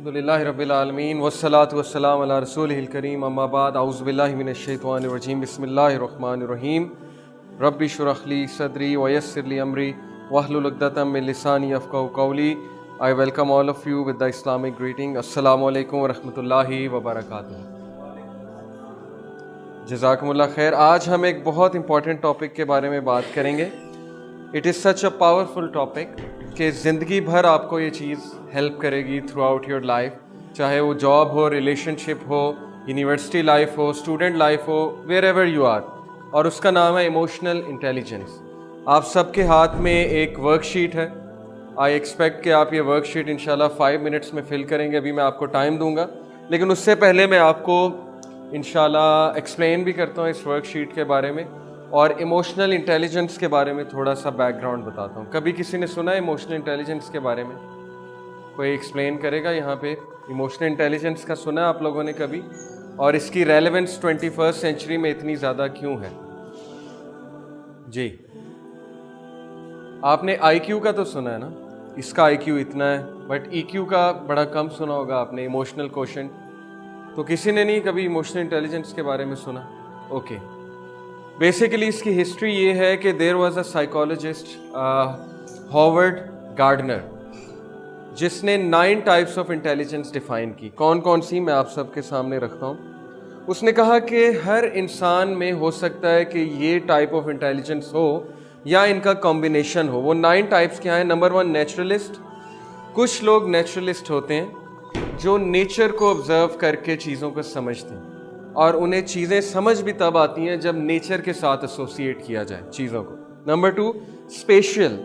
الحمدللہ رب العالمین والصلاة والسلام علی رسولہ الکریم اما بعد اعوذ باللہ من الشیطان الرجیم بسم اللہ الرحمن الرحیم رب اشرح لی صدری ویسر لی امری واحلل عقدۃ من لسانی یفقہوا قولی. I welcome all of you with the Islamic greeting. Assalamu alaikum ورحمۃ اللہ وبرکاتہ. جزاکم اللہ خیر. آج ہم ایک بہت امپورٹنٹ ٹاپک کے بارے میں بات کریں گے. It is such a powerful topic کہ زندگی بھر آپ کو یہ چیز ہیلپ کرے گی تھرو آؤٹ یور لائف، چاہے وہ جاب ہو، ریلیشن شپ ہو، یونیورسٹی لائف ہو، اسٹوڈنٹ لائف ہو، ویئر ایور یو آر. اور اس کا نام ہے ایموشنل انٹیلیجنس. آپ سب کے ہاتھ میں ایک ورک شیٹ ہے. آئی ایکسپیکٹ کہ آپ یہ ورک شیٹ انشاءاللہ 5 منٹس میں فل کریں گے. ابھی میں آپ کو ٹائم دوں گا، لیکن اس سے پہلے میں آپ کو انشاءاللہ ایکسپلین بھی کرتا ہوں اس ورک شیٹ کے بارے میں، اور ایموشنل انٹیلیجنس کے بارے میں تھوڑا سا بیک گراؤنڈ بتاتا ہوں. کبھی کسی نے سنا ہے ایموشنل انٹیلیجنس کے بارے میں؟ کوئی ایکسپلین کرے گا یہاں پہ؟ ایموشنل انٹیلیجنس کا سنا ہے آپ لوگوں نے کبھی؟ اور اس کی ریلیونس 21 سینچری میں اتنی زیادہ کیوں ہے؟ جی، آپ نے آئی کیو کا تو سنا ہے نا، اس کا آئی کیو اتنا ہے، بٹ ای کیو کا بڑا کم سنا ہوگا آپ نے، ایموشنل کوشنٹ. تو کسی نے نہیں کبھی ایموشنل انٹیلیجنس کے بارے میں سنا؟ اوکے. بیسیکلی اس کی ہسٹری یہ ہے کہ there was a psychologist Howard Gardner, جس نے 9 ٹائپس آف انٹیلیجنس ڈیفائن کی. کون کون سی میں آپ سب کے سامنے رکھتا ہوں. اس نے کہا کہ ہر انسان میں ہو سکتا ہے کہ یہ ٹائپ آف انٹیلیجنس ہو یا ان کا کمبینیشن ہو. وہ 9 ٹائپس کیا ہیں؟ Number 1 naturalist. کچھ لوگ نیچرلسٹ ہوتے ہیں جو نیچر کو آبزرو کر کے چیزوں کو سمجھتے ہیں، اور انہیں چیزیں سمجھ بھی تب آتی ہیں جب نیچر کے ساتھ ایسوسیٹ کیا جائے چیزوں کو. Number 2 special.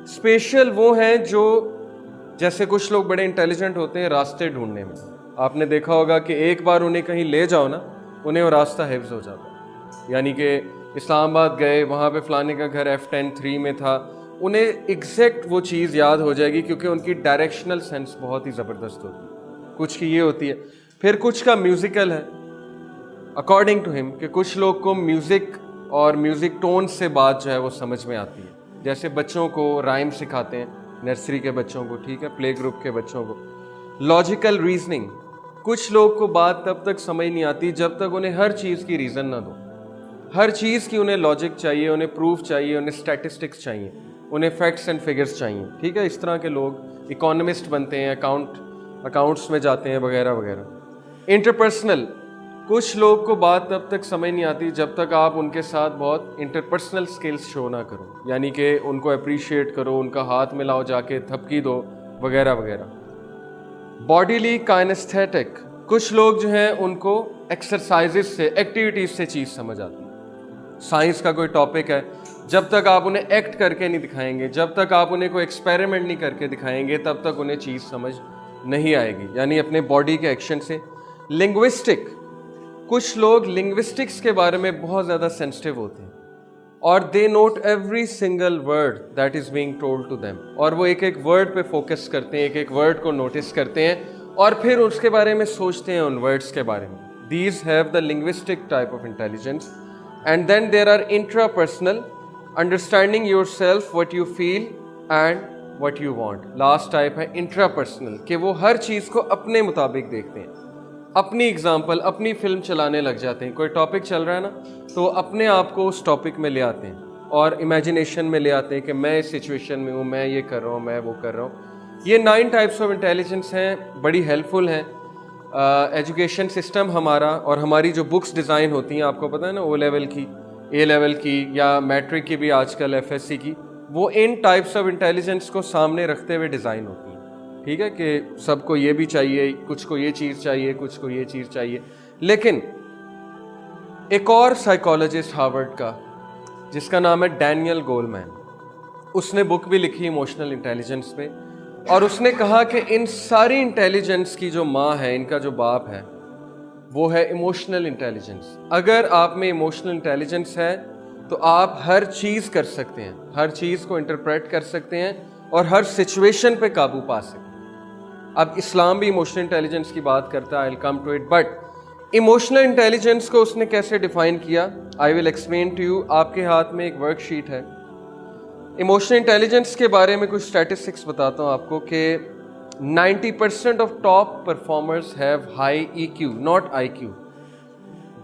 اسپیشل وہ ہیں جو، جیسے کچھ لوگ بڑے انٹیلیجنٹ ہوتے ہیں راستے ڈھونڈنے میں. آپ نے دیکھا ہوگا کہ ایک بار انہیں کہیں لے جاؤ نا، انہیں وہ راستہ حفظ ہو جاتا ہے. یعنی کہ اسلام آباد گئے، وہاں پہ فلانے کا گھر F10-3 میں تھا، انہیں ایگزیکٹ وہ چیز یاد ہو جائے گی، کیونکہ ان کی ڈائریکشنل سینس بہت ہی زبردست ہوتی ہے. کچھ کی یہ ہوتی ہے. پھر کچھ کا میوزیکل ہے، اکارڈنگ ٹو ہم، کہ کچھ لوگ کو میوزک اور میوزک ٹون سے بات جو ہے وہ سمجھ میں آتی ہے. جیسے بچوں کو رائم سکھاتے ہیں، نرسری کے بچوں کو، ٹھیک ہے، پلے گروپ کے بچوں کو. Logical reasoning. کچھ لوگ کو بات تب تک سمجھ نہیں آتی جب تک انہیں ہر چیز کی ریزن نہ دو. ہر چیز کی انہیں لاجک چاہیے، انہیں پروف چاہیے، انہیں اسٹیٹسٹکس چاہیے، انہیں فیکٹس اینڈ فگرس چاہیے. ٹھیک ہے، اس طرح کے لوگ اکانومسٹ بنتے ہیں، اکاؤنٹس میں جاتے ہیں، وغیرہ وغیرہ. انٹرپرسنل. کچھ لوگ کو بات تب تک سمجھ نہیں آتی جب تک آپ ان کے ساتھ بہت انٹرپرسنل سکلز شو نہ کرو، یعنی کہ ان کو اپریشیٹ کرو، ان کا ہاتھ ملاؤ، جا کے تھپکی دو، وغیرہ وغیرہ. باڈیلی کائنستھیٹک. کچھ لوگ جو ہیں ان کو ایکسرسائزز سے، ایکٹیویٹیز سے چیز سمجھ آتی ہے. سائنس کا کوئی ٹاپک ہے، جب تک آپ انہیں ایکٹ کر کے نہیں دکھائیں گے، جب تک آپ انہیں کوئی ایکسپیریمنٹ نہیں کر کے دکھائیں گے، تب تک انہیں چیز سمجھ نہیں آئے گی، یعنی اپنے باڈی کے ایکشن سے. لنگوسٹک. کچھ لوگ لنگوسٹکس کے بارے میں بہت زیادہ سینسٹیو ہوتے ہیں، اور they note every single word that is being told to them. اور وہ ایک ایک ورڈ پہ فوکس کرتے ہیں، ایک ایک ورڈ کو نوٹس کرتے ہیں، اور پھر اس کے بارے میں سوچتے ہیں، ان ورڈس کے بارے میں. These have the linguistic type of intelligence. And then there are intrapersonal. Understanding yourself, what you feel and what you want. Last type ہے انٹراپرسنل، کہ وہ ہر چیز کو اپنے مطابق دیکھتے ہیں، اپنی ایگزامپل، اپنی فلم چلانے لگ جاتے ہیں. کوئی ٹاپک چل رہا ہے نا، تو اپنے آپ کو اس ٹاپک میں لے آتے ہیں، اور امیجنیشن میں لے آتے ہیں کہ میں اس سچویشن میں ہوں، میں یہ کر رہا ہوں، میں وہ کر رہا ہوں. یہ 9 ٹائپس آف انٹیلیجنس ہیں، بڑی ہیلپ فل ہیں. ایجوکیشن سسٹم ہمارا، اور ہماری جو بکس ڈیزائن ہوتی ہیں، آپ کو پتہ ہے نا، او لیول کی، اے لیول کی، یا میٹرک کی بھی آج کل FSC کی، وہ ان ٹائپس آف انٹیلیجنس کو سامنے رکھتے ہوئے ڈیزائن ہوتی ہیں. ٹھیک ہے، کہ سب کو یہ بھی چاہیے، کچھ کو یہ چیز چاہیے، کچھ کو یہ چیز چاہیے. لیکن ایک اور سائیکالوجسٹ ہارورڈ کا، جس کا نام ہے ڈینیل گولمین، اس نے بک بھی لکھی ایموشنل انٹیلیجنس پہ، اور اس نے کہا کہ ان ساری انٹیلیجنس کی جو ماں ہے، ان کا جو باپ ہے، وہ ہے ایموشنل انٹیلیجنس. اگر آپ میں ایموشنل انٹیلیجنس ہے تو آپ ہر چیز کر سکتے ہیں، ہر چیز کو انٹرپریٹ کر سکتے ہیں، اور ہر سچویشن پہ قابو پا سکتے ہیں. اب اسلام بھی ایموشنل انٹیلیجنس کی بات کرتا ہے، I'll come to it, but emotional intelligence کو اس نے کیسے ڈیفائن کیا، I will explain to you. آپ کے ہاتھ میں ایک ورک شیٹ ہے. ایموشنل انٹیلیجنس کے بارے میں کچھ اسٹیٹسٹکس بتاتا ہوں آپ کو کہ 90% of top performers have high EQ, not IQ.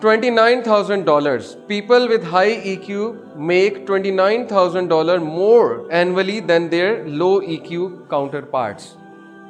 $29,000, people with high EQ make $29,000 more annually than their low EQ counterparts.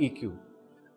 EQ।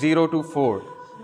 0 to 4।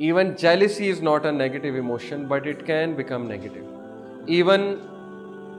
Even jealousy is not a negative emotion, but it can become negative. Even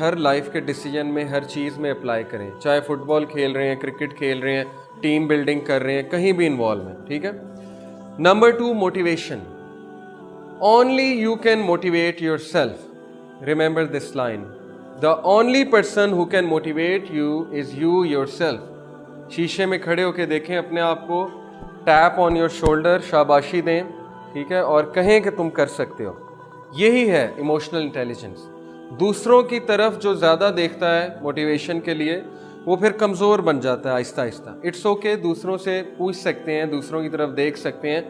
her life کے decision میں, ہر چیز میں apply کریں, چاہے fit بال کھیل رہے ہیں, cricket کھیل رہے ہیں, ٹیم بلڈنگ کر رہے ہیں, کہیں بھی انوالو ہیں, ٹھیک ہے. Number 2, motivation. Only you can motivate yourself. Remember this line. The only person who can motivate you is you yourself. شیشے میں کھڑے ہو کے دیکھیں اپنے آپ کو, ٹیپ آن یور شولڈر, شاباشی دیں, ٹھیک ہے, اور کہیں کہ تم کر سکتے ہو. یہی ہے ایموشنل انٹیلیجنس. دوسروں کی طرف جو زیادہ دیکھتا ہے موٹیویشن کے لیے, وہ پھر کمزور بن جاتا ہے آہستہ آہستہ. اٹس اوکے, دوسروں سے پوچھ سکتے ہیں, دوسروں کی طرف دیکھ سکتے ہیں,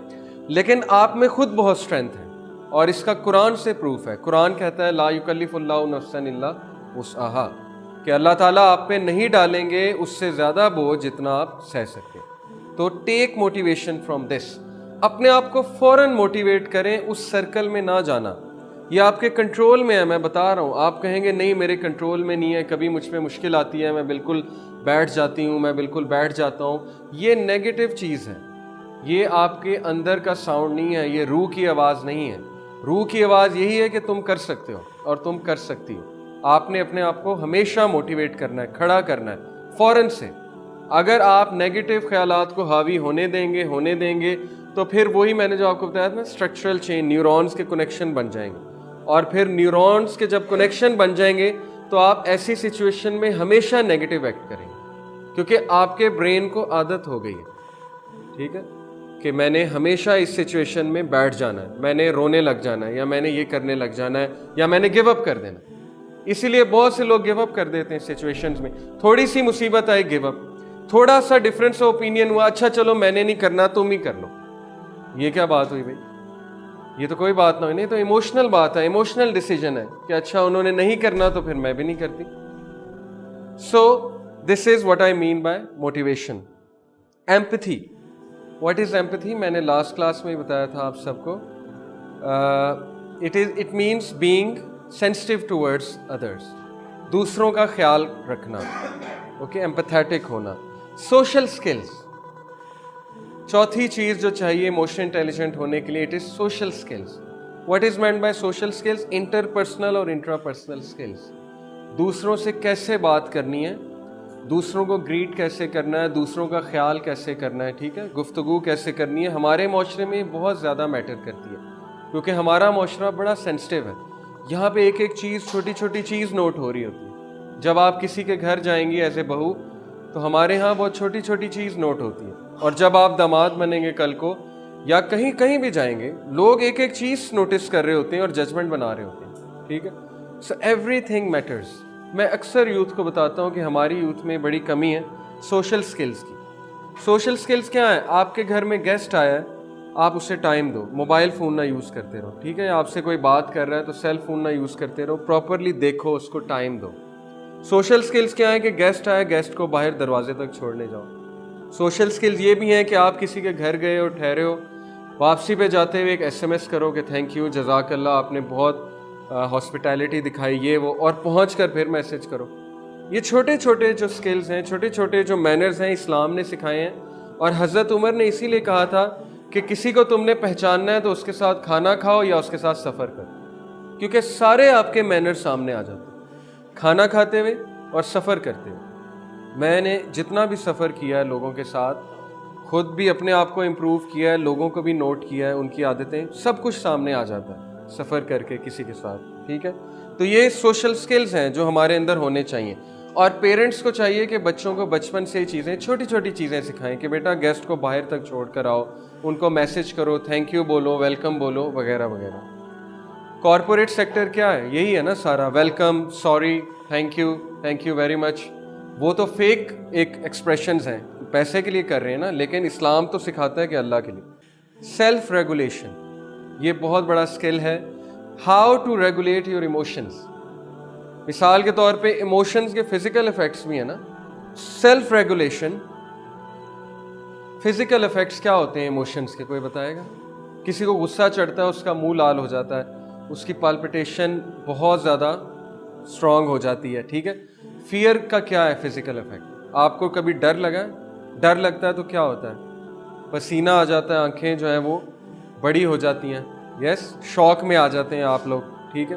لیکن آپ میں خود بہت اسٹرینتھ ہے, اور اس کا قرآن سے پروف ہے. قرآن کہتا ہے لا یکلف اللہ نفسا الا وسعہا, کہ اللہ تعالیٰ آپ پہ نہیں ڈالیں گے اس سے زیادہ بوجھ جتنا آپ سہ سکتے. تو ٹیک موٹیویشن فرام دس. اپنے آپ کو فوراً موٹیویٹ کریں, اس سرکل میں نہ جانا. یہ آپ کے کنٹرول میں ہے, میں بتا رہا ہوں. آپ کہیں گے نہیں میرے کنٹرول میں نہیں ہے, کبھی مجھ پہ مشکل آتی ہے, میں بالکل بیٹھ جاتی ہوں, میں بالکل بیٹھ جاتا ہوں. یہ نیگیٹو چیز ہے, یہ آپ کے اندر کا ساؤنڈ نہیں ہے, یہ روح کی آواز نہیں ہے. روح کی آواز یہی ہے کہ تم کر سکتے ہو اور تم کر سکتی ہو. آپ نے اپنے آپ کو ہمیشہ موٹیویٹ کرنا ہے, کھڑا کرنا ہے فوراً سے. اگر آپ نیگیٹو خیالات کو حاوی ہونے دیں گے تو پھر وہی میں نے جو آپ کو بتایا تھا نا, اسٹرکچرل چین, نیورونز کے کنیکشن بن جائیں گے, اور پھر نیورونز کے جب کنیکشن بن جائیں گے تو آپ ایسی سچویشن میں ہمیشہ نیگیٹو ایکٹ کریں گے, کیونکہ آپ کے برین کو عادت ہو گئی ہے, ٹھیک ہے, کہ میں نے ہمیشہ اس سچویشن میں بیٹھ جانا ہے, میں نے رونے لگ جانا ہے, یا میں نے یہ کرنے لگ جانا ہے, یا میں نے گیو اپ کر دینا. اسی لیے بہت سے لوگ گیو اپ کر دیتے ہیں سچویشنز میں. تھوڑی سی مصیبت آئی, گیو اپ. تھوڑا سا ڈفرینس آف اوپینین ہوا, اچھا چلو میں نے نہیں کرنا, تم ہی کر لو. یہ کیا بات ہوئی بھائی؟ یہ تو کوئی بات نہ ہوئی. نہیں تو ایموشنل بات ہے, ایموشنل ڈیسیجن ہے کہ اچھا انہوں نے نہیں کرنا تو پھر میں بھی نہیں کرتی. So this is what I mean by motivation. Empathy. What is empathy? میں نے لاسٹ کلاس میں ہی بتایا تھا آپ سب کو. It means being sensitive towards others, دوسروں کا خیال رکھنا, اوکے, ایمپیتھیٹک ہونا. Social skills. چوتھی چیز جو چاہیے ایموشنل انٹیلیجنٹ ہونے کے لیے, it is social skills. What is meant by social skills? Interpersonal اور انٹرا پرسنل اسکلز. دوسروں سے کیسے بات کرنی ہے, دوسروں کو گریٹ کیسے کرنا ہے, دوسروں کا خیال کیسے کرنا ہے, ٹھیک ہے, گفتگو کیسے کرنی ہے. ہمارے معاشرے میں بہت زیادہ میٹر کرتی ہے, کیونکہ ہمارا معاشرہ بڑا سینسٹیو ہے. یہاں پہ ایک ایک چیز, چھوٹی چھوٹی چیز نوٹ ہو رہی ہوتی ہے. جب آپ کسی کے گھر جائیں گی ایز اے بہو, تو ہمارے ہاں بہت چھوٹی چھوٹی چیز نوٹ ہوتی ہے, اور جب آپ داماد بنیں گے کل کو, یا کہیں بھی جائیں گے, لوگ ایک ایک چیز نوٹس کر رہے ہوتے ہیں اور ججمنٹ بنا رہے ہوتے ہیں, ٹھیک ہے. So everything matters. میں اکثر یوتھ کو بتاتا ہوں کہ ہماری یوتھ میں بڑی کمی ہے سوشل اسکلز کی. سوشل اسکلز کیا ہے؟ آپ کے گھر میں گیسٹ آیا ہے, آپ اسے ٹائم دو, موبائل فون نہ یوز کرتے رہو, ٹھیک ہے. آپ سے کوئی بات کر رہا ہے تو سیل فون نہ یوز کرتے رہو, پراپرلی دیکھو, اس کو ٹائم دو. سوشل اسکلز کیا ہے کہ گیسٹ آیا, گیسٹ کو باہر دروازے تک چھوڑنے جاؤ. سوشل اسکلز یہ بھی ہیں کہ آپ کسی کے گھر گئے اور ٹھہرے ہو, واپسی پہ جاتے ہوئے ایک SMS کرو کہ تھینک یو, جزاک اللہ, آپ نے بہت ہاسپٹیلٹی دکھائی, یہ وہ, اور پہنچ کر پھر میسج کرو. یہ چھوٹے چھوٹے جو اسکلز ہیں, چھوٹے چھوٹے جو مینرز ہیں, اسلام نے سکھائے ہیں. اور حضرت عمر نے اسی لیے کہا تھا کہ کسی کو تم نے پہچاننا ہے تو اس کے ساتھ کھانا کھاؤ یا اس کے ساتھ سفر کرو, کیونکہ سارے آپ کے مینر سامنے آ جاتے ہیں کھانا کھاتے ہوئے اور سفر کرتے ہوئے. میں نے جتنا بھی سفر کیا ہے لوگوں کے ساتھ, خود بھی اپنے آپ کو امپروو کیا ہے, لوگوں کو بھی نوٹ کیا ہے, ان کی عادتیں, سب کچھ سامنے آ جاتا ہے سفر کر کے کسی کے ساتھ, ٹھیک ہے. تو یہ سوشل سکلز ہیں جو ہمارے اندر ہونے چاہیے. اور پیرنٹس کو چاہیے کہ بچوں کو بچپن سے چیزیں, چھوٹی چھوٹی چیزیں سکھائیں کہ بیٹا گیسٹ کو باہر تک چھوڑ کر آؤ, ان کو میسج کرو, تھینک یو بولو, ویلکم بولو, وغیرہ وغیرہ. کارپوریٹ سیکٹر کیا ہے؟ یہی ہے نا سارا, welcome, sorry, thank you very much. وہ تو فیک ایک ایکسپریشنز ہیں, پیسے کے لیے کر رہے ہیں نا, لیکن اسلام تو سکھاتا ہے کہ اللہ کے لیے. سیلف ریگولیشن, یہ بہت بڑا اسکل ہے. How to regulate your emotions. مثال کے طور پہ ایموشنز کے فزیکل افیکٹس بھی ہیں نا. سیلف ریگولیشن, فزیکل افیکٹس کیا ہوتے ہیں ایموشنز کے, کوئی بتائے گا؟ کسی کو غصہ چڑھتا ہے, اس کا منہ لال ہو جاتا ہے, اس کی پالپٹیشن بہت زیادہ اسٹرانگ ہو جاتی ہے, ٹھیک ہے. فیئر کا کیا ہے فزیکل افیکٹ؟ آپ کو کبھی ڈر لگا ہے؟ ڈر لگتا ہے تو کیا ہوتا ہے؟ پسینہ آ جاتا ہے, آنکھیں جو ہیں وہ بڑی ہو جاتی ہیں, یس, شوق میں آ جاتے ہیں آپ لوگ, ٹھیک ہے.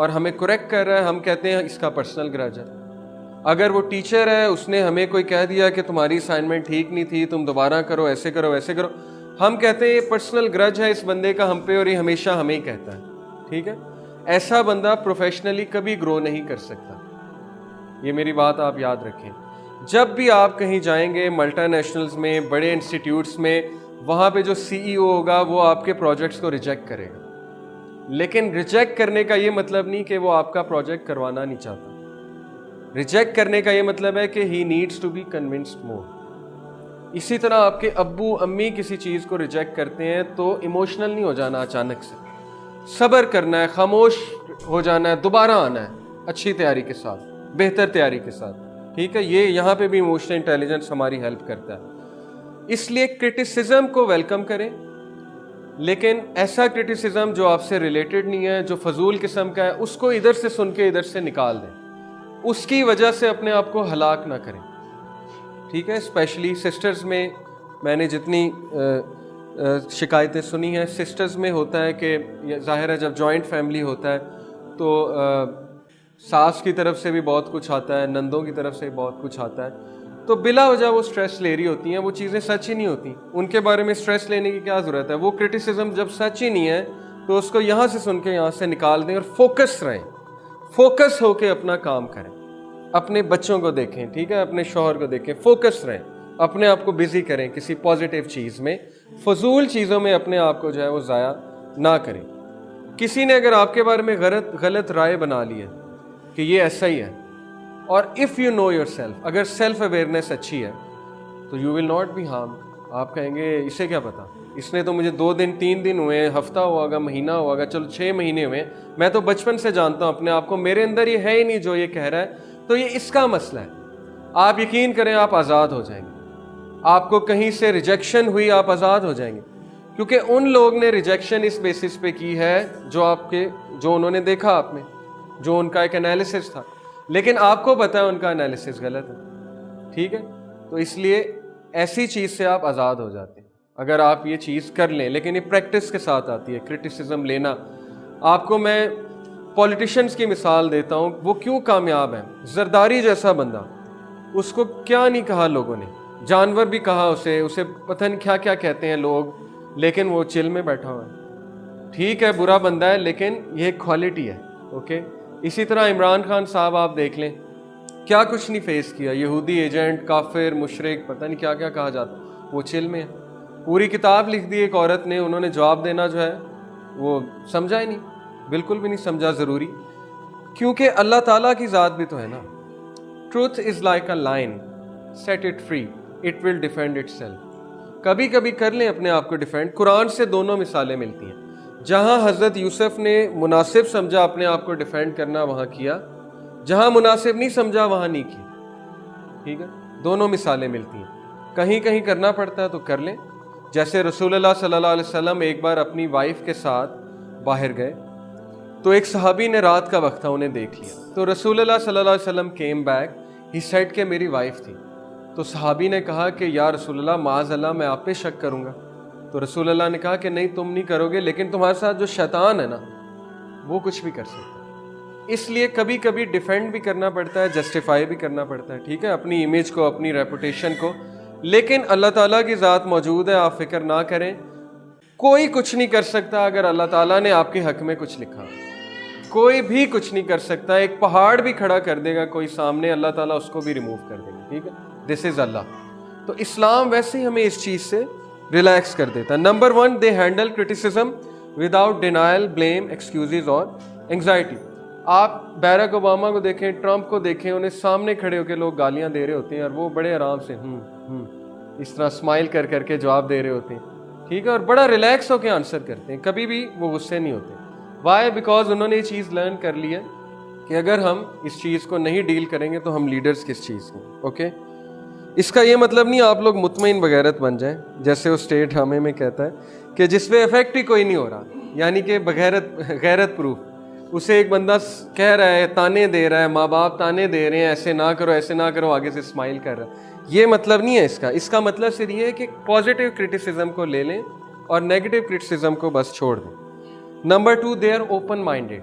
اور ہمیں کریکٹ کر رہا ہے, ہم کہتے ہیں اس کا پرسنل گرج ہے. اگر وہ ٹیچر ہے, اس نے ہمیں کوئی کہہ دیا کہ تمہاری اسائنمنٹ ٹھیک نہیں تھی, تم دوبارہ کرو, ایسے کرو ویسے کرو, ہم کہتے ہیں یہ پرسنل گرج ہے اس بندے کا ہم پہ اور یہ ہمیشہ ہمیں ہی کہتا ہے. ٹھیک ہے, ایسا بندہ پروفیشنلی کبھی گرو نہیں کر سکتا. یہ میری بات آپ یاد رکھیں. جب بھی آپ کہیں جائیں گے ملٹی نیشنلز میں, بڑے انسٹیٹیوٹس میں, وہاں پہ جو سی ای او ہوگا وہ آپ کے پروجیکٹس کو ریجیکٹ کرے گا. لیکن ریجیکٹ کرنے کا یہ مطلب نہیں کہ وہ آپ کا پروجیکٹ کروانا نہیں چاہتا. ریجیکٹ کرنے کا یہ مطلب ہے کہ he needs to be convinced more. اسی طرح آپ کے ابو امی کسی چیز کو ریجیکٹ کرتے ہیں تو ایموشنل نہیں ہو جانا اچانک سے, صبر کرنا ہے, خاموش ہو جانا ہے, دوبارہ آنا ہے اچھی تیاری کے ساتھ, بہتر تیاری کے ساتھ. ٹھیک ہے, یہ یہاں پہ بھی ایموشنل انٹیلیجنس ہماری ہیلپ کرتا ہے. اس لیے کرٹیسزم کو ویلکم کریں, لیکن ایسا کرٹیسزم جو آپ سے ریلیٹڈ نہیں ہے, جو فضول قسم کا ہے, اس کو ادھر سے سن کے ادھر سے نکال دیں. اس کی وجہ سے اپنے آپ کو ہلاک نہ کریں. ٹھیک ہے, اسپیشلی سسٹرز میں نے جتنی شکایتیں سنی ہیں, سسٹرز میں ہوتا ہے کہ ظاہر ہے جب جوائنٹ فیملی ہوتا ہے تو ساس کی طرف سے بھی بہت کچھ آتا ہے, نندوں کی طرف سے بھی بہت کچھ آتا ہے, تو بلا وجہ وہ سٹریس لے رہی ہوتی ہیں. وہ چیزیں سچ ہی نہیں ہوتی, ان کے بارے میں سٹریس لینے کی کیا ضرورت ہے. وہ کرٹیسزم جب سچ ہی نہیں ہے تو اس کو یہاں سے سن کے یہاں سے نکال دیں اور فوکس رہیں, فوکس ہو کے اپنا کام کریں. اپنے بچوں کو دیکھیں, ٹھیک ہے, اپنے شوہر کو دیکھیں, فوکس رہیں, اپنے آپ کو بزی کریں کسی پازیٹیو چیز میں, فضول چیزوں میں اپنے آپ کو جو ہے وہ ضائع نہ کریں. کسی نے اگر آپ کے بارے میں غلط رائے بنا لی ہے کہ یہ ایسا ہی ہے, اور if you know yourself, اگر سیلف اویئرنیس اچھی ہے تو you will not be harm. آپ کہیں گے اسے کیا پتا, اس نے تو مجھے 2 دن 3 دن ہوئے, ہفتہ ہوا ہوگا, مہینہ ہوا ہوگا, چلو 6 مہینے ہوئے, میں تو بچپن سے جانتا ہوں اپنے آپ کو, میرے اندر یہ ہے ہی نہیں جو یہ کہہ رہا ہے, تو یہ اس کا مسئلہ ہے. آپ یقین کریں آپ آزاد ہو جائیں گے. آپ کو کہیں سے ریجیکشن ہوئی, آپ آزاد ہو جائیں گے, کیونکہ ان لوگ نے ریجیکشن اس بیسس پہ کی ہے جو انہوں نے دیکھا آپ میں, جو ان کا ایک انالیسس تھا, لیکن آپ کو پتا ہے ان کا انالیسس غلط ہے. ٹھیک ہے, تو اس لیے ایسی چیز سے آپ آزاد ہو جاتے ہیں اگر آپ یہ چیز کر لیں. لیکن یہ پریکٹس کے ساتھ آتی ہے, کرٹیسزم لینا. آپ کو میں پولیٹیشنز کی مثال دیتا ہوں, وہ کیوں کامیاب ہیں. زرداری جیسا بندہ, اس کو کیا نہیں کہا لوگوں نے, جانور بھی کہا اسے پتہ نہیں کیا کیا کہتے ہیں لوگ, لیکن وہ چل میں بیٹھا ہوا ہے. ٹھیک ہے, برا بندہ ہے, لیکن یہ ایک کوالٹی ہے. اوکے, اسی طرح عمران خان صاحب آپ دیکھ لیں, کیا کچھ نہیں فیس کیا, یہودی ایجنٹ, کافر, مشرک, پتہ نہیں کیا کیا کہا جاتا, وہ چل میں ہے. پوری کتاب لکھ دی ایک عورت نے, انہوں نے جواب دینا جو ہے وہ سمجھا ہی نہیں, بالکل بھی نہیں سمجھا ضروری, کیونکہ اللہ تعالیٰ کی ذات بھی تو ہے نا. Truth is like a lion, set it free, it will defend itself. کبھی کبھی کر لیں اپنے آپ کو ڈیفینڈ. قرآن سے دونوں مثالیں ملتی ہیں, جہاں حضرت یوسف نے مناسب سمجھا اپنے آپ کو ڈیفینڈ کرنا وہاں کیا, جہاں مناسب نہیں سمجھا وہاں نہیں کیا. ٹھیک ہے, دونوں مثالیں ملتی ہیں. کہیں کہیں کرنا پڑتا ہے تو کر لیں. جیسے رسول اللہ صلی اللہ علیہ وسلم ایک بار اپنی وائف کے ساتھ باہر گئے, تو ایک صحابی نے, رات کا وقت تھا, انہیں دیکھ لیا. تو رسول اللہ صلی اللہ علیہ وسلم کیم بیک, ہی سیڈ کہ میری وائف تھی. تو صحابی نے کہا کہ یا رسول اللہ معاذ اللہ میں آپ پہ شک کروں گا. تو رسول اللہ نے کہا کہ نہیں تم نہیں کرو گے, لیکن تمہارے ساتھ جو شیطان ہے نا وہ کچھ بھی کر سکتا ہے. اس لیے کبھی کبھی ڈیفینڈ بھی کرنا پڑتا ہے, جسٹیفائی بھی کرنا پڑتا ہے. ٹھیک ہے, اپنی امیج کو, اپنی ریپوٹیشن کو. لیکن اللہ تعالیٰ کی ذات موجود ہے, آپ فکر نہ کریں. کوئی کچھ نہیں کر سکتا اگر اللہ تعالیٰ نے آپ کے حق میں کچھ لکھا, کوئی بھی کچھ نہیں کر سکتا. ایک پہاڑ بھی کھڑا کر دے گا کوئی سامنے, اللہ تعالیٰ اس کو بھی ریموو کر دے گا. ٹھیک ہے, دس از اللہ. تو اسلام ویسے ہی ہمیں اس چیز سے ریلیکس کر دیتا ہے. Number 1, they handle criticism without denial, blame, excuses اور اینگزائٹی. آپ بیرک اوباما کو دیکھیں, ٹرمپ کو دیکھیں, انہیں سامنے کھڑے ہو کے لوگ گالیاں دے رہے ہوتے ہیں اور وہ بڑے آرام سے اس طرح اسمائل کر کر کے جواب دے رہے ہوتے ہیں. ٹھیک ہے, اور بڑا ریلیکس ہو کے آنسر کرتے ہیں, کبھی بھی وہ غصے نہیں ہوتے. وائی؟ بیکاز انہوں نے یہ چیز لرن کر لی ہے کہ اگر ہم اس چیز کو نہیں ڈیل کریں گے تو ہم لیڈرز کس چیز کے. اوکے, اس کا یہ مطلب نہیں آپ لوگ مطمئن بغیرت بن جائیں, جیسے وہ اسٹیٹ ڈرامے میں کہتا ہے کہ جس پہ افیکٹ ہی کوئی نہیں ہو رہا, یعنی کہ غیرت پروف. اسے ایک بندہ کہہ رہا ہے, تانے دے رہا ہے, ماں باپ تانے دے رہے ہیں, ایسے نہ کرو ایسے نہ کرو, آگے سے اسمائل کر رہا ہے. یہ مطلب نہیں ہے اس کا. اس کا مطلب صرف یہ ہے کہ پازیٹیو کرٹیسزم کو لے لیں اور نیگیٹو کرٹیسزم کو بس چھوڑ دیں. Number 2, they are open minded.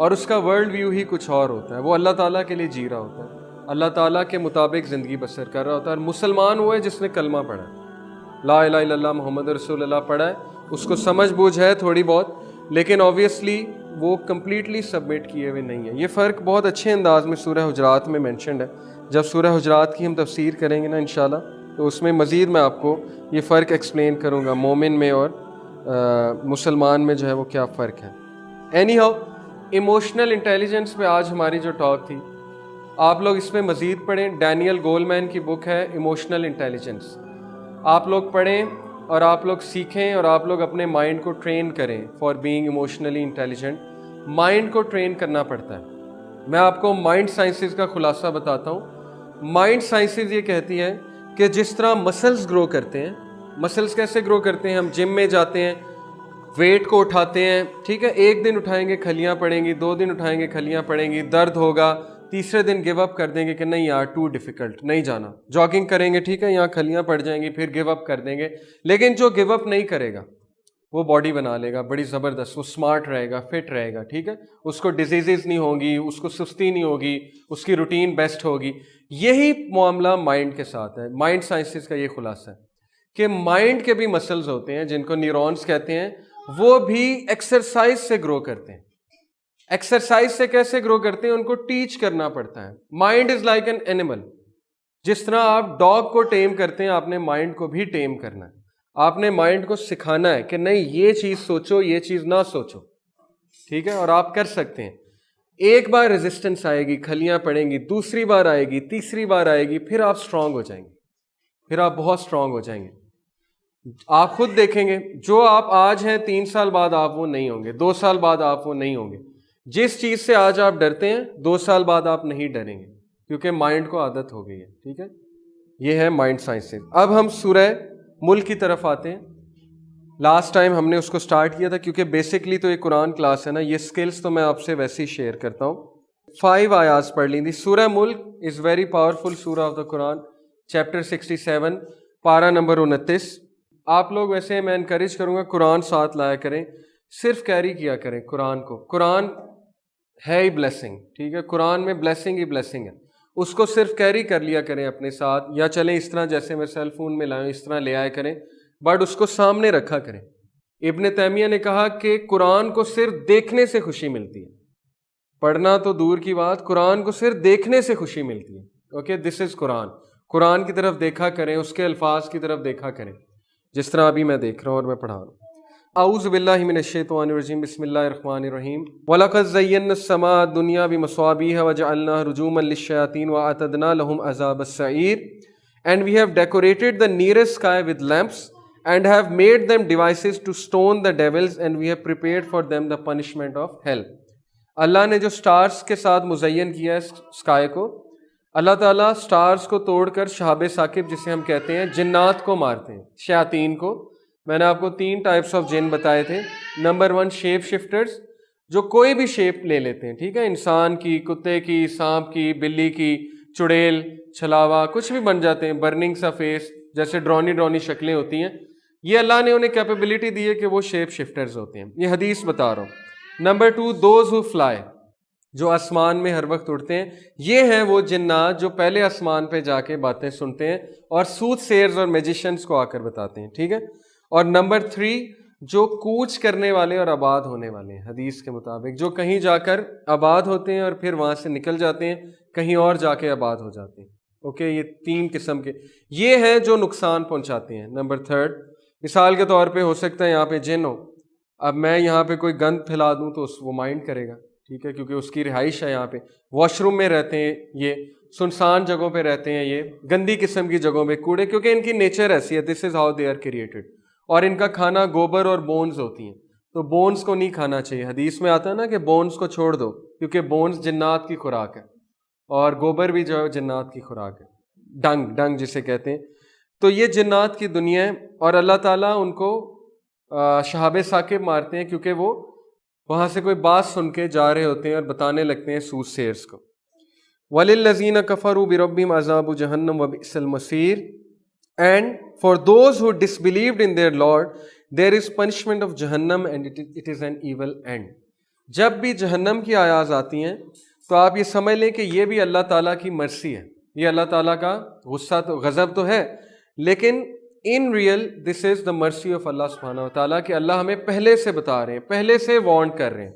اور اس کا ورلڈ ویو ہی کچھ اور ہوتا ہے. وہ اللہ تعالیٰ کے لیے جی رہا ہوتا ہے, اللہ تعالیٰ کے مطابق زندگی بسر کر رہا ہوتا ہے. اور مسلمان وہ ہے جس نے کلمہ پڑھا ہے, لا الہ الا اللہ محمد رسول اللہ پڑھا ہے, اس کو سمجھ بوجھ ہے تھوڑی بہت, لیکن اوبویسلی وہ کمپلیٹلی سبمٹ کیے ہوئے نہیں ہے. یہ فرق بہت اچھے انداز میں سورہ حجرات میں مینشنڈ ہے. جب سورہ حجرات کی ہم تفسیر کریں گے نا انشاءاللہ, تو اس میں مزید میں آپ کو یہ فرق ایکسپلین کروں گا مومن میں اور مسلمان میں جو ہے وہ کیا فرق ہے. اینی ہاؤ, ایموشنل انٹیلیجنس پہ آج ہماری جو ٹاک تھی, آپ لوگ اس میں مزید پڑھیں. ڈینیل گولمین کی بک ہے ایموشنل انٹیلیجنس, آپ لوگ پڑھیں اور آپ لوگ سیکھیں اور آپ لوگ اپنے مائنڈ کو ٹرین کریں for being emotionally intelligent. Mind کو ٹرین کرنا پڑتا ہے. میں آپ کو مائنڈ سائنسز کا خلاصہ بتاتا ہوں. مائنڈ سائنسز یہ کہتی ہے کہ جس طرح مسلز گرو کرتے ہیں, مسلز کیسے گرو کرتے ہیں, ہم جم میں جاتے ہیں, ویٹ کو اٹھاتے ہیں, ٹھیک ہے, ایک دن اٹھائیں گے کھلیاں پڑیں گی, 2 دن اٹھائیں گے کھلیاں پڑیں گی, درد ہوگا, تیسرے دن گیو اپ کر دیں گے کہ نہیں یار ٹو ڈیفیکلٹ, نہیں جانا. جاگنگ کریں گے, ٹھیک ہے, یہاں کھلیاں پڑ جائیں گی, پھر گیو اپ کر دیں گے. لیکن جو گیو اپ نہیں کرے گا وہ باڈی بنا لے گا بڑی زبردست, وہ اسمارٹ رہے گا, فٹ رہے گا, ٹھیک ہے, اس کو ڈیزیزز نہیں ہوں گی, اس کو سستی نہیں ہوگی, اس کی روٹین بیسٹ ہوگی. یہی معاملہ مائنڈ کے ساتھ ہے. مائنڈ سائنسز کا یہ خلاصہ ہے کہ مائنڈ کے بھی مسلز ہوتے ہیں جن کو نیورونز کہتے ہیں, وہ بھی ایکسرسائز سے گرو کرتے ہیں. ایکسرسائز سے کیسے گرو کرتے ہیں, ان کو ٹیچ کرنا پڑتا ہے. Mind is like an animal. جس طرح آپ ڈاگ کو ٹیم کرتے ہیں, آپ نے مائنڈ کو بھی ٹیم کرنا ہے. آپ نے مائنڈ کو سکھانا ہے کہ نہیں یہ چیز سوچو, یہ چیز نہ سوچو, ٹھیک ہے, اور آپ کر سکتے ہیں. ایک بار ریزسٹنس آئے گی, کھلیاں پڑیں گی, دوسری بار آئے گی, تیسری بار آئے گی, پھر آپ اسٹرانگ ہو جائیں گے, پھر آپ بہت اسٹرانگ ہو جائیں گے. آپ خود دیکھیں گے جو آپ آج ہیں 3 سال بعد آپ وہ نہیں ہوں گے, 2 سال بعد آپ وہ نہیں ہوں گے. جس چیز سے آج آپ ڈرتے ہیں 2 سال بعد آپ نہیں ڈریں گے, کیونکہ مائنڈ کو عادت ہو گئی ہے. ٹھیک ہے, یہ ہے مائنڈ سائنسز. اب ہم سورہ ملک کی طرف آتے ہیں. لاسٹ ٹائم ہم نے اس کو سٹارٹ کیا تھا کیونکہ بیسکلی تو یہ قرآن کلاس ہے نا, یہ سکلز تو میں آپ سے ویسے ہی شیئر کرتا ہوں. 5 آیات پڑھ لیں دی. سورہ ملک از ویری پاورفل سورہ آف دا قرآن, چیپٹر 67, پارہ نمبر 29. آپ لوگ ویسے میں انکریج کروں گا قرآن ساتھ لایا کریں, صرف کیری کیا کریں قرآن کو. قرآن ہے ہی بلیسنگ, ٹھیک ہے, قرآن میں بلیسنگ ہی بلیسنگ ہے. اس کو صرف کیری کر لیا کریں اپنے ساتھ, یا چلیں اس طرح جیسے میں سیل فون میں لائیں اس طرح لے آئے کریں, بٹ اس کو سامنے رکھا کریں. ابن تیمیہ نے کہا کہ قرآن کو صرف دیکھنے سے خوشی ملتی ہے, پڑھنا تو دور کی بات, قرآن کو صرف دیکھنے سے خوشی ملتی ہے. اوکے, دس از قرآن. قرآن کی طرف دیکھا کریں, اس کے الفاظ کی طرف دیکھا کریں, جس طرح ابھی میں دیکھ رہا ہوں اور میں پڑھا رہا ہوں. اعوذ باللہ من الشیطان الرجیم, بسم اللہ الرحمن الرحیم. وَلَقَدْ زَيَّنَّا السَّمَاءَ الدُّنْيَا بِمَصَابِيحَ وَجَعَلْنَاهَا رُجُومًا لِلشَّيَاطِينِ وَأَعْتَدْنَا لَهُمْ عَذَابَ السَّعِيرِ. And we have decorated the nearest sky with lamps and have made them devices to stone the devils, and we have prepared for them the punishment of hell. اللہ نے جو سٹارز کے ساتھ مزین کیا ہے اسکائی کو, اللہ تعالیٰ سٹارز کو توڑ کر شہاب ثاقب جسے ہم کہتے ہیں جنات کو مارتے ہیں, شیاطین کو. میں نے آپ کو 3 ٹائپس آف جن بتائے تھے. نمبر 1 شیپ شفٹرز, جو کوئی بھی شیپ لے لیتے ہیں, ٹھیک ہے, انسان کی, کتے کی, سانپ کی, بلی کی, چڑیل, چھلاوا, کچھ بھی بن جاتے ہیں. برننگ سا فیس, جیسے ڈرونی شکلیں ہوتی ہیں, یہ اللہ نے انہیں کیپیبلٹی دی ہے کہ وہ شیپ شفٹرز ہوتے ہیں. یہ حدیث بتا رہا ہوں. نمبر 2 دوز ہو فلائی, جو آسمان میں ہر وقت اڑتے ہیں. یہ ہیں وہ جنات جو پہلے آسمان پہ جا کے باتیں سنتے ہیں اور سوت سیئرز اور میجیشنز کو آ کر بتاتے ہیں, ٹھیک ہے. اور نمبر 3 جو کوچ کرنے والے اور آباد ہونے والے ہیں, حدیث کے مطابق, جو کہیں جا کر آباد ہوتے ہیں اور پھر وہاں سے نکل جاتے ہیں, کہیں اور جا کے آباد ہو جاتے ہیں. اوکے, یہ 3 قسم کے یہ ہیں جو نقصان پہنچاتے ہیں. نمبر 3 مثال کے طور پہ ہو سکتا ہے یہاں پہ جن ہو, اب میں یہاں پہ کوئی گند پھیلا دوں تو وہ مائنڈ کرے گا, ٹھیک ہے, کیونکہ اس کی رہائش ہے یہاں پہ. واش روم میں رہتے ہیں, یہ سنسان جگہوں پہ رہتے ہیں, یہ گندی قسم کی جگہوں پہ کوڑے, کیونکہ ان کی نیچر ایسی ہے, this is how they are created. اور ان کا کھانا گوبر اور بونز ہوتی ہیں, تو بونز کو نہیں کھانا چاہیے. حدیث میں آتا ہے نا کہ بونز کو چھوڑ دو, کیونکہ بونز جنات کی خوراک ہے, اور گوبر بھی جو ہے جنات کی خوراک ہے, ڈنگ جسے کہتے ہیں. تو یہ جنات کی دنیا ہے, اور اللہ تعالیٰ ان کو شہاب ثاقب مارتے ہیں کیونکہ وہ وہاں سے کوئی بات سن کے جا رہے ہوتے ہیں اور بتانے لگتے ہیں سوت سیئرز کو. وَلِلَّذِينَ كَفَرُوا بِرَبِّهِمْ عَذَابُ جَهَنَّمَ وَبِئْسَ الْمَصِيرُ. And for those who disbelieved in their Lord, there is punishment of Jahannam, and it is an evil end. جب بھی جہنم کی آیات آتی ہیں تو آپ یہ سمجھ لیں کہ یہ بھی اللہ تعالیٰ کی مرضی ہے، یہ اللہ تعالیٰ کا غصہ تو غضب تو ہے، لیکن in real this is the mercy of اللہ سبحانہ و تعالیٰ کہ اللہ ہمیں پہلے سے بتا رہے ہیں، پہلے سے وارن کر رہے ہیں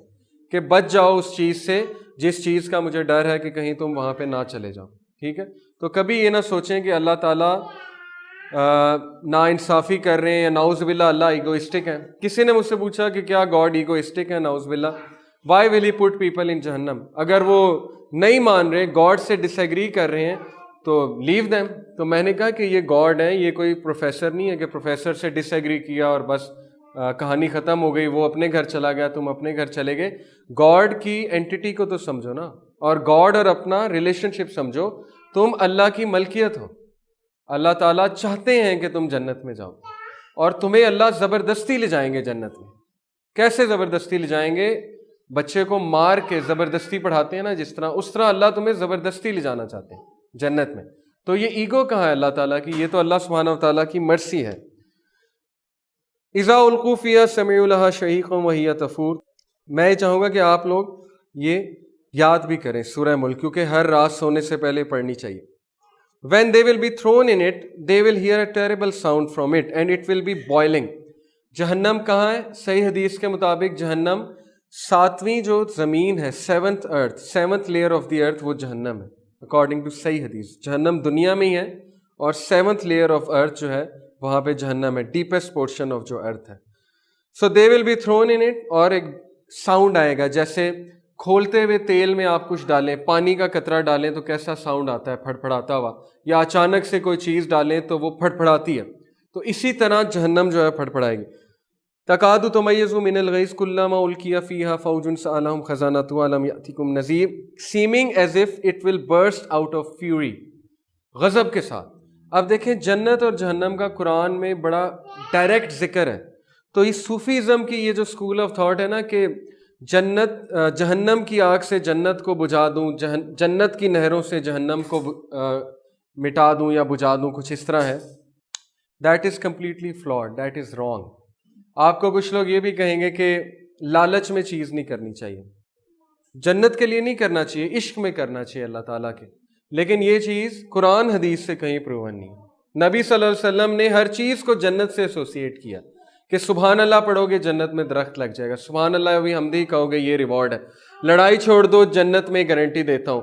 کہ بچ جاؤ اس چیز سے جس چیز کا مجھے ڈر ہے کہ کہیں تم وہاں پہ نہ چلے جاؤ. ٹھیک ہے، تو کبھی یہ نہ سوچیں کہ اللہ تعالیٰ نا انصافی کر رہے ہیں یا نعوذ باللہ اللہ ایگوئسٹک ہے. کسی نے مجھ سے پوچھا کہ کیا گاڈ ایگوئسٹک ہے؟ نعوذ باللہ. Y will he put people in جہنم؟ اگر وہ نہیں مان رہے، گاڈ سے ڈس ایگری کر رہے ہیں تو لیو دیم. تو میں نے کہا کہ یہ گاڈ ہیں، یہ کوئی پروفیسر نہیں ہے کہ پروفیسر سے ڈس ایگری کیا اور بس کہانی ختم ہو گئی، وہ اپنے گھر چلا گیا، تم اپنے گھر چلے گئے. گاڈ کی اینٹیٹی کو تو سمجھو نا، اور گاڈ اور اپنا ریلیشن شپ سمجھو. تم اللہ کی ملکیت ہو، اللہ تعالیٰ چاہتے ہیں کہ تم جنت میں جاؤ، اور تمہیں اللہ زبردستی لے جائیں گے جنت میں. کیسے زبردستی لے جائیں گے؟ بچے کو مار کے زبردستی پڑھاتے ہیں نا جس طرح، اس طرح اللہ تمہیں زبردستی لے جانا چاہتے ہیں جنت میں. تو یہ ایگو کہاں ہے اللہ تعالیٰ کی؟ یہ تو اللہ سبحانہ و تعالیٰ کی مرسی ہے. اذا القوا فیہا سمعوا لہا شہیقا وہی تفور. میں یہ چاہوں گا کہ آپ لوگ یہ یاد بھی کریں سورہ ملک، کیونکہ ہر رات سونے سے پہلے پڑھنی چاہیے. When they will be thrown in it, they will hear a terrible sound from it and it will be boiling. جہنم کہاں ہے؟ صحیح حدیث کے مطابق جہنم ساتویں جو زمین ہے، seventh earth, seventh layer of the earth, وہ جہنم ہے اکارڈنگ ٹو صحیح حدیث. جہنم دنیا میں ہی ہے اور سیونتھ لیئر آف ارتھ جو ہے وہاں پہ جہنم ہے، ڈیپسٹ پورشن آف جو ارتھ ہے. So they will be thrown in it, اور ایک ساؤنڈ آئے گا جیسے کھولتے ہوئے تیل میں آپ کچھ ڈالیں، پانی کا قطرہ ڈالیں تو کیسا ساؤنڈ آتا ہے، پھڑ پھڑاتا ہوا، یا اچانک سے کوئی چیز ڈالیں تو وہ پھڑ پھڑاتی ہے. تو اسی طرح جہنم جو ہے پھڑ پھڑائے گی. تکاد تمیز من الغیظ کلما القی فیہا فوج سألہم خزانتہا الم یأتکم نذیر، seeming as if it will burst out of fury, غضب کے ساتھ. اب دیکھیں جنت اور جہنم کا قرآن میں بڑا ڈائریکٹ ذکر ہے. تو اس صوفیزم کی یہ جو اسکول آف تھاٹ ہے نا کہ جہنم کی آگ سے جنت کو بجھا دوں، جنت کی نہروں سے جہنم کو مٹا دوں یا بجھا دوں، کچھ اس طرح ہے. That is completely flawed, that is wrong. آپ کو کچھ لوگ یہ بھی کہیں گے کہ لالچ میں چیز نہیں کرنی چاہیے، جنت کے لیے نہیں کرنا چاہیے، عشق میں کرنا چاہیے اللہ تعالیٰ کے. لیکن یہ چیز قرآن حدیث سے کہیں پروون نہیں. نبی صلی اللہ علیہ وسلم نے ہر چیز کو جنت سے ایسوسیٹ کیا کہ سبحان اللہ پڑھو گے جنت میں درخت لگ جائے گا، سبحان اللہ بھی حمدی کہو گے یہ ریوارڈ ہے، لڑائی چھوڑ دو جنت میں گارنٹی دیتا ہوں،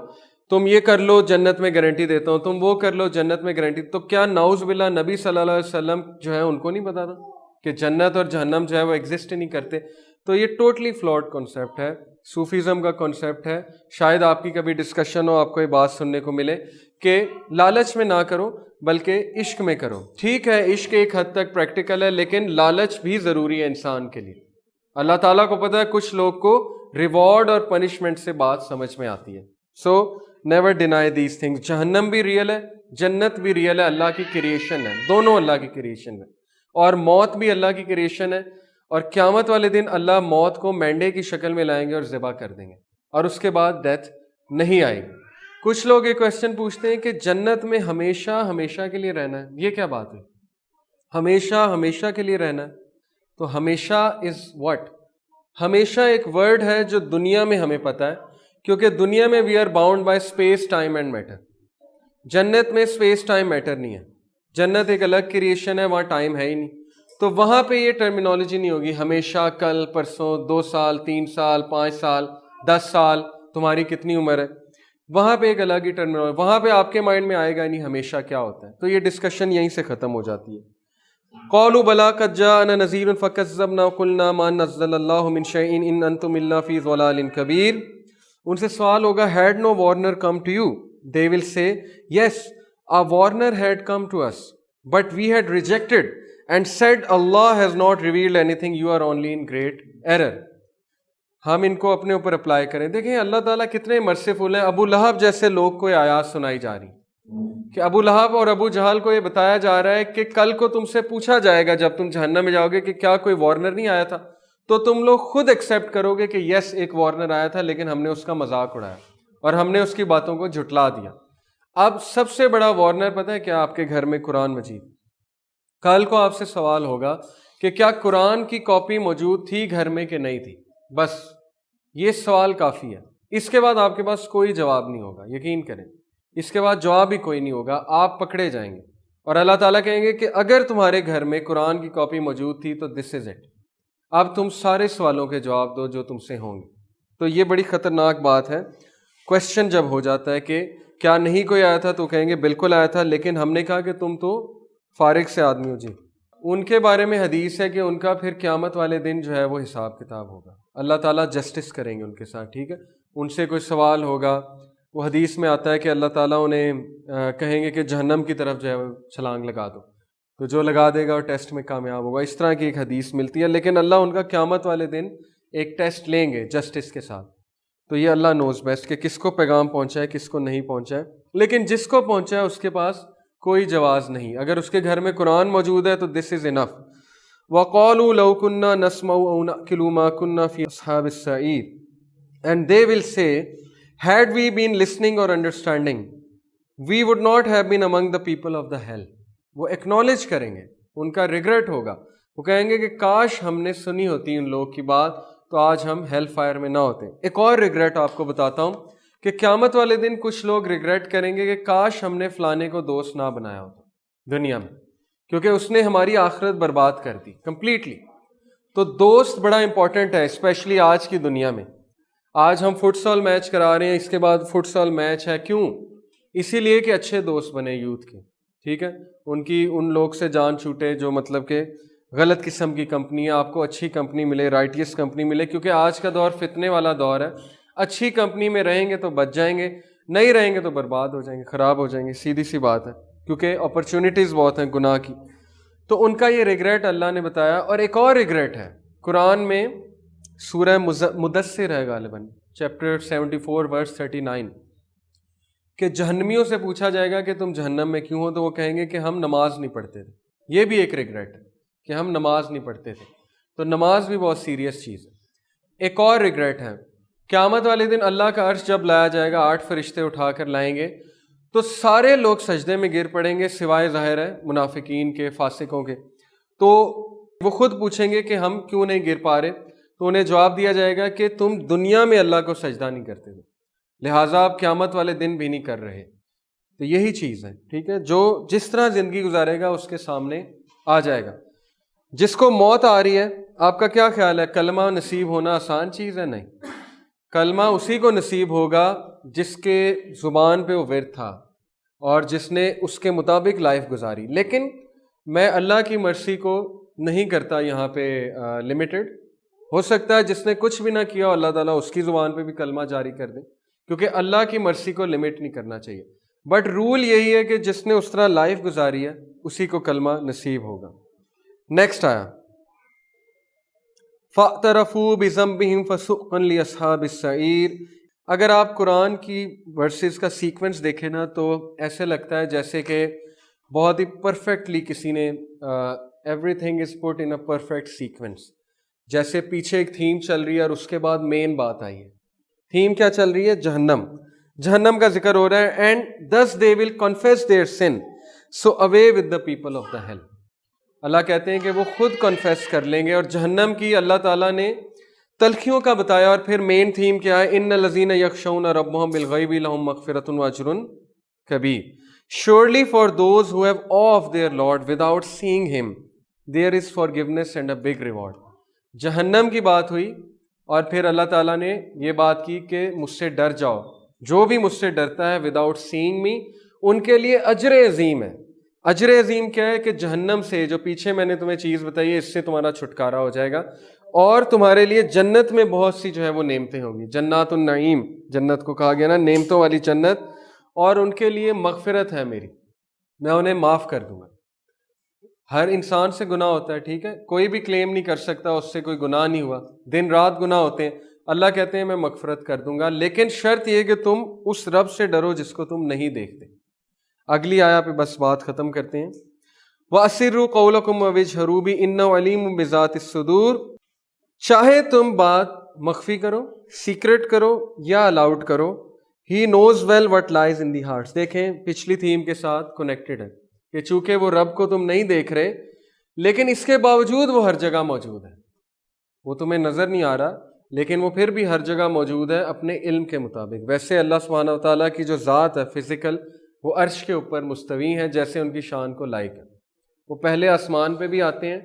تم یہ کر لو جنت میں گارنٹی دیتا ہوں، تم وہ کر لو جنت میں گارنٹی. تو کیا نعوذ باللہ نبی صلی اللہ علیہ وسلم جو ہے ان کو نہیں پتا تھا کہ جنت اور جہنم جو ہے وہ ایگزسٹ نہیں کرتے؟ تو یہ ٹوٹلی فلاڈ کانسیپٹ ہے، صوفیزم کا کانسیپٹ ہے. شاید آپ کی کبھی ڈسکشن ہو، آپ کو یہ بات سننے کو ملے کہ لالچ میں نہ کرو بلکہ عشق میں کرو. ٹھیک ہے عشق ایک حد تک پریکٹیکل ہے، لیکن لالچ بھی ضروری ہے انسان کے لیے. اللہ تعالیٰ کو پتہ ہے کچھ لوگ کو ریوارڈ اور پنشمنٹ سے بات سمجھ میں آتی ہے. So never deny these things. جہنم بھی ریئل ہے، جنت بھی ریئل ہے، اللہ کی کریشن ہے، دونوں اللہ کی کریشن ہے. اور موت بھی اللہ کی کریشن ہے، اور قیامت والے دن اللہ موت کو مینڈے کی شکل میں لائیں گے اور ذبح کر دیں گے، اور اس کے بعد ڈیتھ نہیں آئے گی. کچھ لوگ یہ کویسچن پوچھتے ہیں کہ جنت میں ہمیشہ ہمیشہ کے لیے رہنا ہے، یہ کیا بات ہے؟ ہمیشہ ہمیشہ کے لیے رہنا ہے تو ہمیشہ از واٹ؟ ہمیشہ ایک ورڈ ہے جو دنیا میں ہمیں پتہ ہے، کیونکہ دنیا میں we are bound by space time and matter. جنت میں اسپیس ٹائم میٹر نہیں ہے، جنت ایک الگ کریشن ہے، وہاں ٹائم ہے ہی نہیں. تو وہاں پہ یہ ٹرمینالوجی نہیں ہوگی ہمیشہ، کل، پرسوں، 2 سال، 3 سال، 5 سال، 10 سال، تمہاری کتنی عمر ہے. وہاں پہ ایک الگ ہی ٹرمینالوجی، وہاں پہ آپ کے مائنڈ میں آئے گا نہیں ہمیشہ کیا ہوتا ہے. تو یہ ڈسکشن یہیں سے ختم ہو جاتی ہے. قالوا بلا قد جاءنا نذير فكذبنا وقلنا ما نزل الله من شيء ان انتم الا في ضلال كبير. ان سے سوال ہوگا had no warner come to you? They will say yes, a warner had come to us but we had rejected and said Allah has not revealed anything, you are only in great error. ہم ان کو اپنے اوپر apply کریں. دیکھیں اللہ تعالیٰ کتنے merciful ہیں. ابو لہب جیسے لوگ کو یہ آیات سنائی جا رہی کہ ابو لہب اور ابو جہل کو یہ بتایا جا رہا ہے کہ کل کو تم سے پوچھا جائے گا جب تم جہنم میں جاؤ گے کہ کیا کوئی وارنر نہیں آیا تھا، تو تم لوگ خود ایکسیپٹ کرو گے کہ یس ایک وارنر آیا تھا، لیکن ہم نے اس کا مذاق اڑایا اور ہم نے اس کی باتوں کو جھٹلا دیا. اب سب سے بڑا وارنر پتہ ہے کیا؟ آپ کے گھر میں قرآن مجید. کل کو آپ سے سوال ہوگا کہ کیا قرآن کی کاپی موجود تھی گھر میں کہ نہیں تھی؟ بس یہ سوال کافی ہے، اس کے بعد آپ کے پاس کوئی جواب نہیں ہوگا، یقین کریں، اس کے بعد جواب ہی کوئی نہیں ہوگا، آپ پکڑے جائیں گے اور اللہ تعالیٰ کہیں گے کہ اگر تمہارے گھر میں قرآن کی کاپی موجود تھی تو دس از اٹ، اب تم سارے سوالوں کے جواب دو جو تم سے ہوں گے۔ تو یہ بڑی خطرناک بات ہے۔ کویسچن جب ہو جاتا ہے کہ کیا نہیں کوئی آیا تھا، تو کہیں گے بالکل آیا تھا، لیکن ہم نے کہا کہ تم تو فارغ سے آدمی ہو۔ جی، ان کے بارے میں حدیث ہے کہ ان کا پھر قیامت والے دن جو ہے وہ حساب کتاب ہوگا، اللہ تعالیٰ جسٹس کریں گے ان کے ساتھ، ٹھیک ہے، ان سے کوئی سوال ہوگا، وہ حدیث میں آتا ہے کہ اللہ تعالیٰ انہیں کہیں گے کہ جہنم کی طرف جو ہے وہ چھلانگ لگا دو، تو جو لگا دے گا وہ ٹیسٹ میں کامیاب ہوگا، اس طرح کی ایک حدیث ملتی ہے۔ لیکن اللہ ان کا قیامت والے دن ایک ٹیسٹ لیں گے جسٹس کے ساتھ، تو یہ اللہ نوز بیسٹ کہ کس کو پیغام پہنچا ہے کس کو نہیں پہنچا ہے، لیکن جس کو پہنچا ہے اس کے پاس کوئی جواز نہیں۔ اگر اس کے گھر میں قرآن موجود ہے تو دس از انف۔ وَقَالُوا لَوْ كُنَّا نَسْمَعُ أَوْ نَعْقِلُ مَا كُنَّا فِي أَصْحَابِ السَّعِيرِ And they will say, had we been listening or understanding, we would not have been among the people of the hell. وہ ایکنالج کریں گے، ان کا ریگریٹ ہوگا، وہ کہیں گے کہ کاش ہم نے سنی ہوتی ان لوگ کی بات تو آج ہم ہیل فائر میں نہ ہوتے۔ ایک اور ریگریٹ آپ کو بتاتا ہوں کہ قیامت والے دن کچھ لوگ ریگریٹ کریں گے کہ کاش ہم نے فلانے کو دوست نہ بنایا ہوتا دنیا میں، کیونکہ اس نے ہماری آخرت برباد کر دی کمپلیٹلی۔ تو دوست بڑا امپورٹنٹ ہے، اسپیشلی آج کی دنیا میں۔ آج ہم فٹ سال میچ کرا رہے ہیں، اس کے بعد فٹ سال میچ ہے، کیوں؟ اسی لیے کہ اچھے دوست بنے یوتھ کے، ٹھیک ہے، ان لوگ سے جان چھوٹے جو مطلب کہ غلط قسم کی کمپنی ہے، آپ کو اچھی کمپنی ملے، رائٹیس کمپنی ملے، کیونکہ آج کا دور فتنے والا دور ہے۔ اچھی کمپنی میں رہیں گے تو بچ جائیں گے، نہیں رہیں گے تو برباد ہو جائیں گے، خراب ہو جائیں گے، سیدھی سی بات ہے، کیونکہ اپرچونٹیز بہت ہیں گناہ کی۔ تو ان کا یہ ریگریٹ اللہ نے بتایا۔ اور ایک اور ریگریٹ ہے قرآن میں، سورہ مدثر ہے غالباً، چیپٹر 74 ورس 39، کہ جہنمیوں سے پوچھا جائے گا کہ تم جہنم میں کیوں ہو، تو وہ کہیں گے کہ ہم نماز نہیں پڑھتے تھے۔ یہ بھی ایک ریگریٹ ہے کہ ہم نماز نہیں پڑھتے تھے، تو نماز بھی بہت سیریس چیز ہے۔ ایک اور ریگریٹ ہے، قیامت والے دن اللہ کا عرش جب لایا جائے گا، 8 فرشتے اٹھا کر لائیں گے، تو سارے لوگ سجدے میں گر پڑیں گے سوائے ظاہر ہے منافقین کے، فاسقوں کے۔ تو وہ خود پوچھیں گے کہ ہم کیوں نہیں گر پا رہے، تو انہیں جواب دیا جائے گا کہ تم دنیا میں اللہ کو سجدہ نہیں کرتے تھے، لہٰذا آپ قیامت والے دن بھی نہیں کر رہے۔ تو یہی چیز ہے، ٹھیک ہے، جو جس طرح زندگی گزارے گا اس کے سامنے آ جائے گا۔ جس کو موت آ رہی ہے، آپ کا کیا خیال ہے، کلمہ نصیب ہونا آسان چیز ہے؟ نہیں، کلمہ اسی کو نصیب ہوگا جس کے زبان پہ وہ ورد تھا اور جس نے اس کے مطابق لائف گزاری۔ لیکن میں اللہ کی مرضی کو نہیں کرتا یہاں پہ لمیٹڈ، ہو سکتا ہے جس نے کچھ بھی نہ کیا اللہ تعالیٰ اس کی زبان پہ بھی کلمہ جاری کر دے، کیونکہ اللہ کی مرضی کو لمٹ نہیں کرنا چاہیے، بٹ رول یہی ہے کہ جس نے اس طرح لائف گزاری ہے اسی کو کلمہ نصیب ہوگا۔ نیکسٹ آیا فَاعْتَرَفُوا بِذَنبِهِمْ فَسُحْقًا لِأَصْحَابِ السَّعِيرِ۔ اگر آپ قرآن کی ورسز کا سیکوینس دیکھیں نا تو ایسے لگتا ہے جیسے کہ بہت ہی پرفیکٹلی کسی نے every thing is put in a perfect sequence, جیسے پیچھے ایک تھیم چل رہی ہے اور اس کے بعد مین بات آئی ہے۔ تھیم کیا چل رہی ہے؟ جہنم، جہنم کا ذکر ہو رہا ہے۔ And thus they will confess their sin, so away with the people of the hell۔ اللہ کہتے ہیں کہ وہ خود کنفیس کر لیں گے، اور جہنم کی اللہ تعالیٰ نے تلخیوں کا بتایا، اور پھر مین تھیم کیا ہے؟ ان الذین یخشون ربهم بالغیب لہم مغفرۃ واجر کبیر۔ Surely for those who have awe of their Lord without seeing him, there is forgiveness and a big reward۔ جہنم کی بات ہوئی اور پھر اللہ تعالیٰ نے یہ بات کی کہ مجھ سے ڈر جاؤ، جو بھی مجھ سے ڈرتا ہے without seeing me، ان کے لیے اجر عظیم ہے۔ اجر عظیم کیا ہے؟ کہ جہنم سے جو پیچھے میں نے تمہیں چیز بتائی ہے اس سے تمہارا چھٹکارا ہو جائے گا، اور تمہارے لیے جنت میں بہت سی جو ہے وہ نعمتیں ہوں گی۔ جنات النعیم، جنت کو کہا گیا نا نعمتوں والی جنت، اور ان کے لیے مغفرت ہے میری، میں انہیں معاف کر دوں گا۔ ہر انسان سے گناہ ہوتا ہے، ٹھیک ہے، کوئی بھی کلیم نہیں کر سکتا اس سے کوئی گناہ نہیں ہوا، دن رات گناہ ہوتے ہیں، اللہ کہتے ہیں میں مغفرت کر دوں گا، لیکن شرط یہ کہ تم اس رب سے ڈرو جس کو تم نہیں دیکھتے۔ اگلی آیا پہ بس بات ختم کرتے ہیں۔ وَأَسِرُّوا قَوْلَكُمْ وَاجْهَرُوا بِهِ إِنَّهُ عَلِيمٌ بِذَاتِ الصُّدُورِ۔ چاہے تم بات مخفی کرو، سیکرٹ کرو یا الاؤڈ کرو، He knows well what lies in the hearts۔ دیکھیں پچھلی تھیم کے ساتھ کنیکٹڈ ہے کہ چونکہ وہ رب کو تم نہیں دیکھ رہے، لیکن اس کے باوجود وہ ہر جگہ موجود ہے، وہ تمہیں نظر نہیں آ رہا، لیکن وہ پھر بھی ہر جگہ موجود ہے اپنے علم کے مطابق. ویسے اللہ سبحانہ و تعالیٰ کی جو ذات ہے فزیکل، وہ عرش کے اوپر مستوی ہیں جیسے ان کی شان کو لائق ہے. وہ پہلے آسمان پہ بھی آتے ہیں،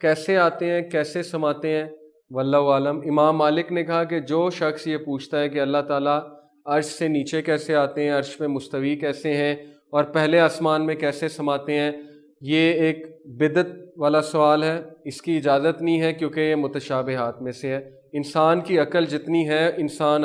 کیسے آتے ہیں، کیسے سماتے ہیں، واللہ عالم. امام مالک نے کہا کہ جو شخص یہ پوچھتا ہے کہ اللہ تعالیٰ عرش سے نیچے کیسے آتے ہیں، عرش پہ مستوی کیسے ہیں اور پہلے آسمان میں کیسے سماتے ہیں، یہ ایک بدعت والا سوال ہے. اس کی اجازت نہیں ہے کیونکہ یہ متشابہات میں سے ہے. انسان کی عقل جتنی ہے، انسان